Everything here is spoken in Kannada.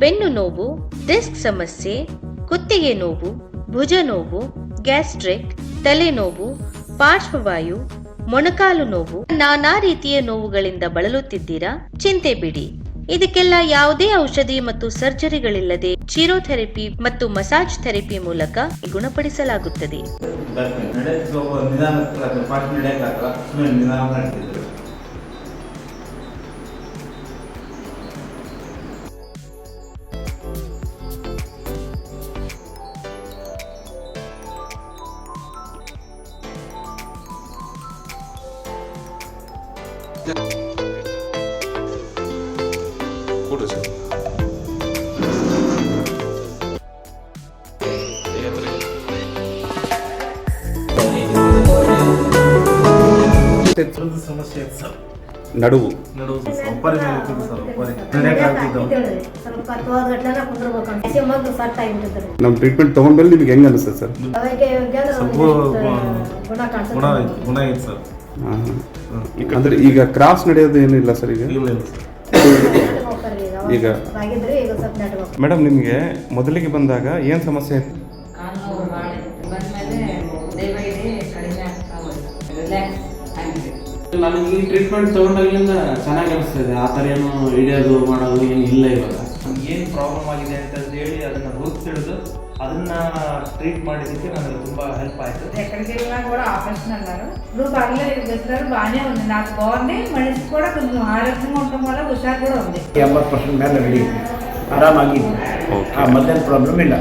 ಬೆನ್ನು ನೋವು, ಡಿಸ್ಕ್ ಸಮಸ್ಯೆ, ಕುತ್ತಿಗೆ ನೋವು, ಭುಜ ನೋವು, ಗ್ಯಾಸ್ಟ್ರಿಕ್, ತಲೆನೋವು, ಪಾರ್ಶ್ವವಾಯು, ಮೊಣಕಾಲು ನೋವು, ನಾನಾ ರೀತಿಯ ನೋವುಗಳಿಂದ ಬಳಲುತ್ತಿದ್ದೀರಾ? ಚಿಂತೆ ಬಿಡಿ. ಇದಕ್ಕೆಲ್ಲ ಯಾವುದೇ ಔಷಧಿ ಮತ್ತು ಸರ್ಜರಿಗಳಿಲ್ಲದೆ ಚಿರೋಥೆರಪಿ ಮತ್ತು ಮಸಾಜ್ ಥೆರಪಿ ಮೂಲಕ ಗುಣಪಡಿಸಲಾಗುತ್ತದೆ. ಸಮಸ್ಯೆ ಸರ್, ನಡುವು ಒಪ್ಪರಿ ಮೇಲೆ ಇರ್ತದೆ ಸರ್, ಒಪ್ಪರಿ ನಮ್ಮ ಟ್ರೀಟ್ಮೆಂಟ್ ತೊಗೊಂಡ್ಮೇಲೆ ನಿಮ್ಗೆ ಹೆಂಗೆ ಅನಿಸ್ತದೆ ಸರ್? ಗುಣ ಐತೆ ಸರ್. ಅಂದರೆ ಈಗ ಕ್ರಾಸ್ ನಡೆಯೋದು ಏನಿಲ್ಲ ಸರ್ ಈಗ? ಈಗ ಮೇಡಮ್ ನಿಮಗೆ ಮೊದಲಿಗೆ ಬಂದಾಗ ಏನು ಸಮಸ್ಯೆ ಇತ್ತು? ನನಗೆ ಈ ಟ್ರೀಟ್ಮೆಂಟ್ ತೊಗೊಂಡಾಗಲಿಂದ ಚೆನ್ನಾಗಿ ಅನಿಸ್ತದೆ. ಆ ಥರ ಏನು ಹಿಡಿಯೋದು ಮಾಡೋದು ಏನು ಇಲ್ಲ. ಇವಾಗ ನಮ್ಗೆ ಏನು ಪ್ರಾಬ್ಲಮ್ ಆಗಿದೆ ಅಂತ ಹೇಳಿ ಅದನ್ನು ಗುರುತಿಡಿದು ಅದನ್ನ ಟ್ರೀಟ್ ಮಾಡಿದ್ದಕ್ಕೆ ನನಗೆ ತುಂಬ ಹೆಲ್ಪ್ ఆయిತು. ఎక్కడికి వెళ్ళినా కూడా ఆపరేషన్ అన్నారు. ఇప్పుడు పర్లేదు చేస్తారు, బాగానే ఉంది. నాకు బాగుంది, మనిషి కూడా కొంచెం ఆరోగ్యంగా ఉండటం వల్ల హుషారు కూడా ఉంది. 80% ಮೇಲೆ ನಡೀತು, ಆರಾಮಾಗಿದೆ. ಮೊದಲೇನು ಪ್ರಾಬ್ಲಮ್ ಇಲ್ಲ.